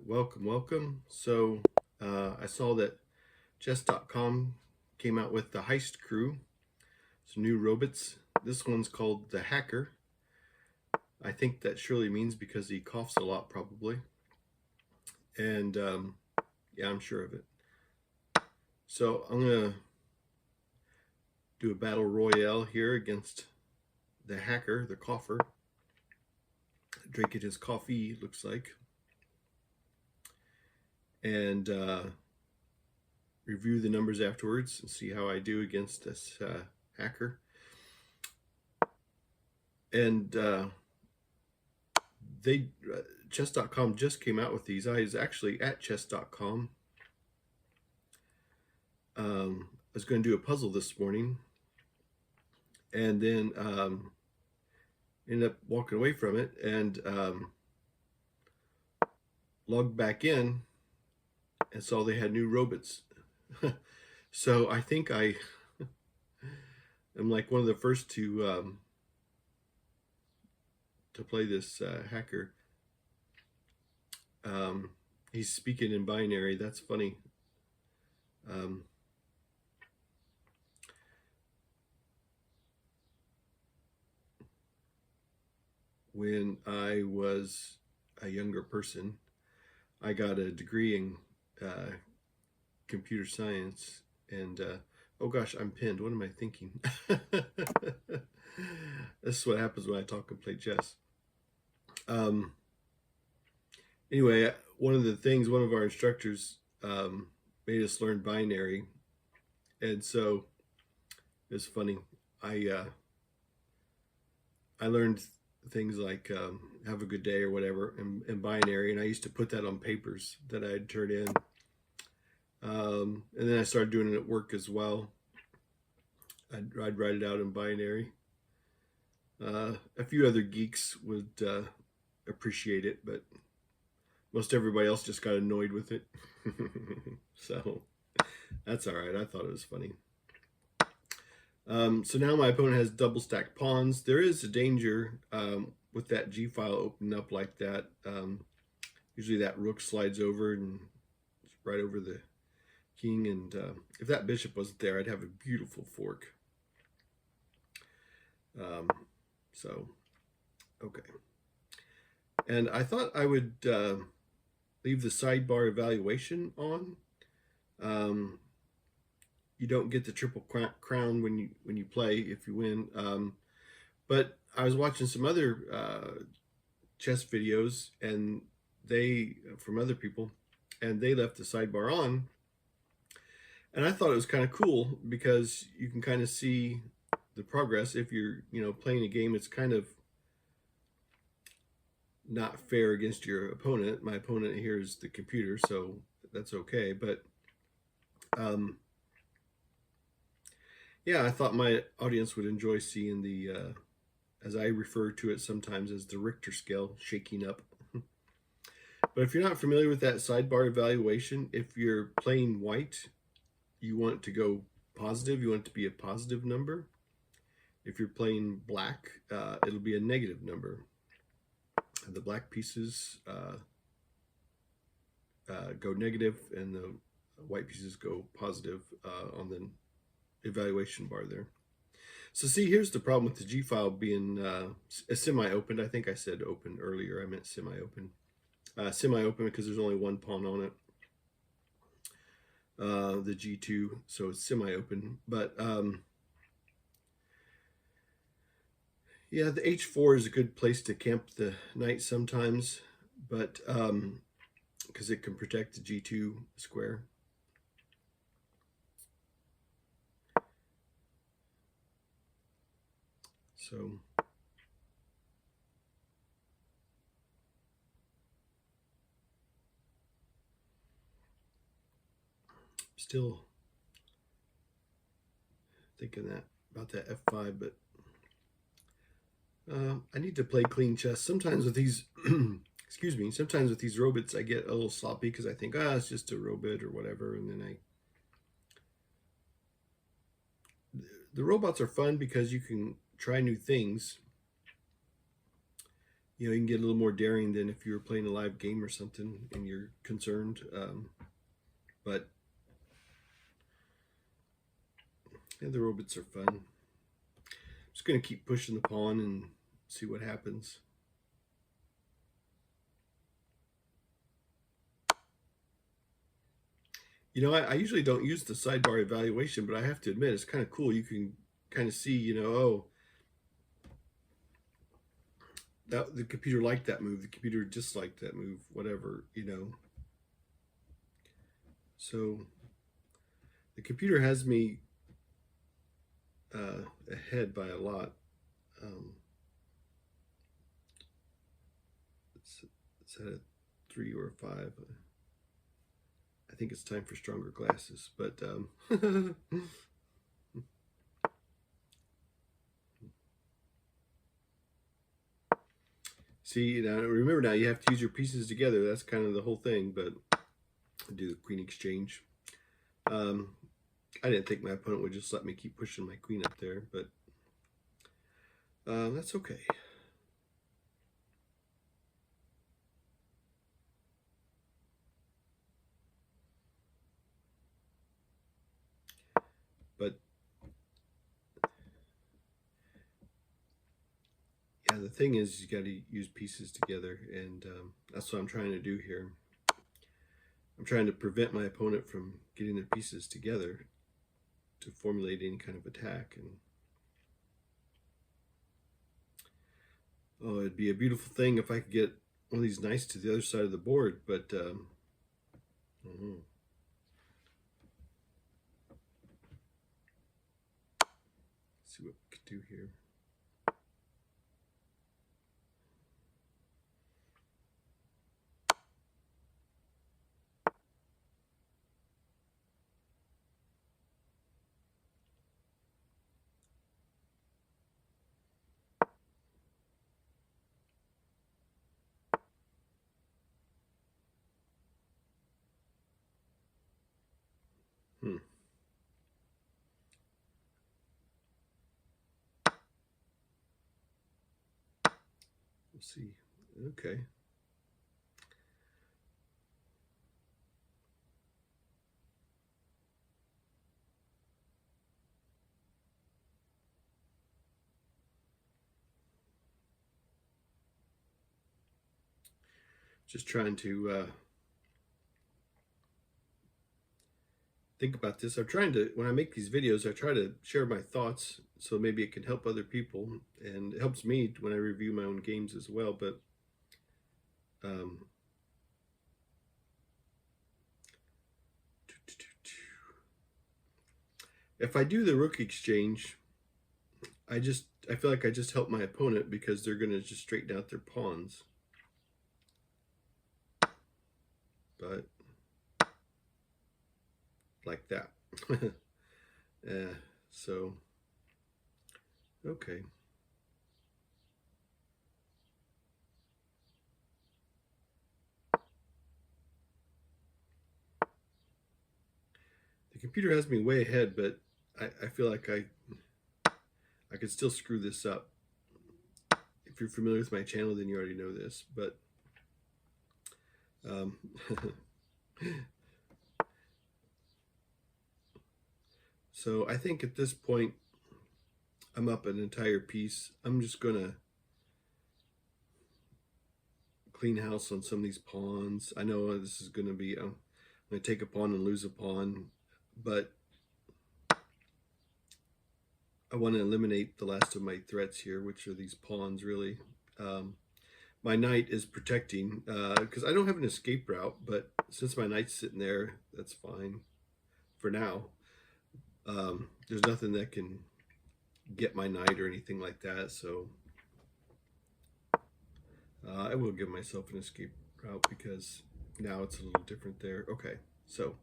Welcome. So I saw that chess.com came out with the Heist Crew, some new robots. This one's called the Hacker. I think that surely means because he coughs a lot, probably. And yeah, I'm sure of it. So I'm going to do a battle royale here against the Hacker, the cougher. Drinking his coffee, looks like. And review the numbers afterwards and see how I do against this hacker. And they chess.com just came out with these. I was actually at chess.com. I was going to do a puzzle this morning, and then ended up walking away from it and logged back in and saw they had new robots. So I think I am like one of the first to play this hacker. He's speaking in binary. That's funny. When I was a younger person, I got a degree in computer science, and oh gosh, I'm pinned. What am I thinking? This is what happens when I talk and play chess. Anyway, one of our instructors made us learn binary, and so it's funny. I learned things like have a good day or whatever in binary, and I used to put that on papers that I'd turn in. And then I started doing it at work as well. I'd write it out in binary. A few other geeks would appreciate it, but most everybody else just got annoyed with it. So that's all right. I thought it was funny. So now my opponent has double stacked pawns. There is a danger with that G file opening up like that. Usually that rook slides over and it's right over the king. And if that bishop wasn't there, I'd have a beautiful fork. So, okay. And I thought I would leave the sidebar evaluation on. You don't get the triple crown when you play if you win. But I was watching some other chess videos and from other people, and they left the sidebar on, and I thought it was kind of cool because you can kind of see the progress. If you're playing a game, it's kind of not fair against your opponent. My opponent here is the computer, so that's okay. But yeah, I thought my audience would enjoy seeing the, as I refer to it sometimes as the Richter scale shaking up. But if you're not familiar with that sidebar evaluation, if you're playing white, you want to go positive. You want it to be a positive number. If you're playing black, it'll be a negative number. The black pieces go negative, and the white pieces go positive on the evaluation bar there. So see, here's the problem with the G file being semi-opened. I think I said open earlier. I meant semi-open. Semi-open because there's only one pawn on it. The G2, so it's semi-open. But yeah, the H4 is a good place to camp the knight sometimes, but because it can protect the G2 square. So still thinking about that F5, but I need to play clean chess. Sometimes with these, excuse me, sometimes with these robots, I get a little sloppy because I think, it's just a robot or whatever, and then the robots are fun because you can try new things, You know, you can get a little more daring than if you were playing a live game or something and you're concerned. But yeah, the robots are fun. Just gonna keep pushing the pawn and see what happens. You know, I usually don't use the sidebar evaluation, but I have to admit it's kind of cool. You can kind of see, you know, oh, that the computer liked that move, the computer disliked that move, whatever, you know. So the computer has me ahead by a lot. Um, it's at a 3 or a 5. I think it's time for stronger glasses, but see, now remember, now you have to use your pieces together. That's kind of the whole thing. But do the queen exchange. Um, I didn't think my opponent would just let me keep pushing my queen up there, but that's okay. But yeah, the thing is, you got to use pieces together, and that's what I'm trying to do here. I'm trying to prevent my opponent from getting their pieces together to formulate any kind of attack. And oh, it'd be a beautiful thing if I could get one of these knights to the other side of the board, but I don't know. Let's see what we can do here. Hmm. We'll see. Okay. Just trying to think about this. I'm trying to, when I make these videos, I try to share my thoughts so maybe it can help other people, and it helps me when I review my own games as well. But um, if I do the rook exchange, I feel like I just help my opponent because they're going to just straighten out their pawns. But like that. So okay. The computer has me way ahead, but I feel like I could still screw this up. If you're familiar with my channel, then you already know this. But um, so I think at this point I'm up an entire piece. I'm just gonna clean house on some of these pawns. I know this is gonna be I'm gonna take a pawn and lose a pawn, but I want to eliminate the last of my threats here, which are these pawns really. My knight is protecting because I don't have an escape route, but since my knight's sitting there, that's fine for now. There's nothing that can get my knight or anything like that, so I will give myself an escape route because now it's a little different there. Okay, so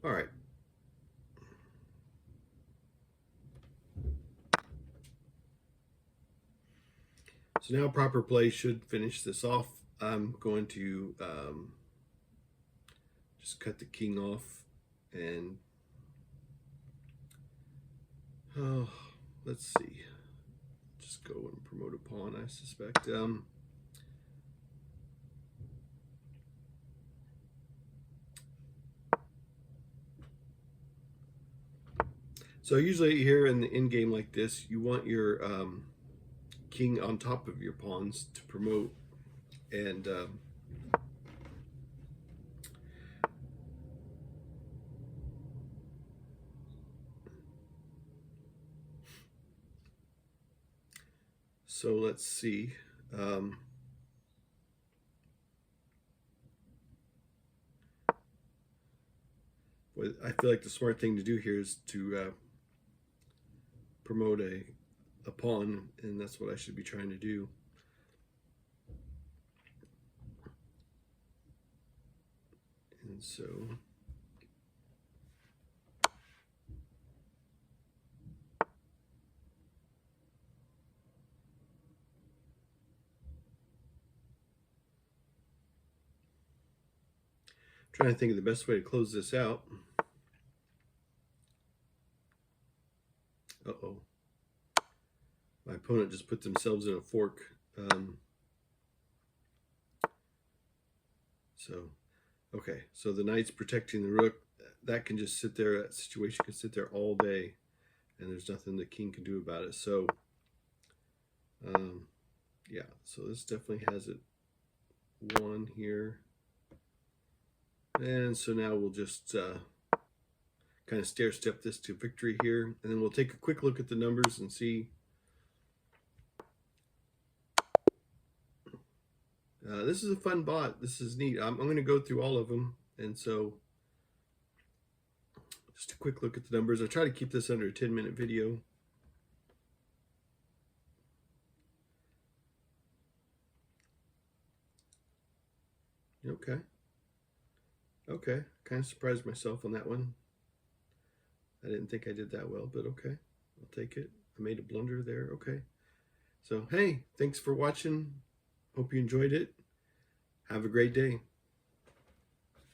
all right. So now proper play should finish this off. I'm going to just cut the king off and let's see. just go and promote a pawn, I suspect. So usually here in the in-game like this, you want your king on top of your pawns to promote, and so let's see. I feel like the smart thing to do here is to promote a pawn, and that's what I should be trying to do. And so trying to think of the best way to close this out. Uh-oh. My opponent just put themselves in a fork. Okay, so the knight's protecting the rook. That can just sit there, that situation can sit there all day, and there's nothing the king can do about it. So, yeah, so this definitely has it won here. And so now we'll just kind of stair step this to victory here, and then we'll take a quick look at the numbers and see. This is a fun bot. This is neat. I'm going to go through all of them, and so just a quick look at the numbers. I try to keep this under a 10-minute video. Okay, kind of surprised myself on that one. I didn't think I did that well, but okay, I'll take it. I made a blunder there. Okay, so hey, thanks for watching. Hope you enjoyed it. Have a great day.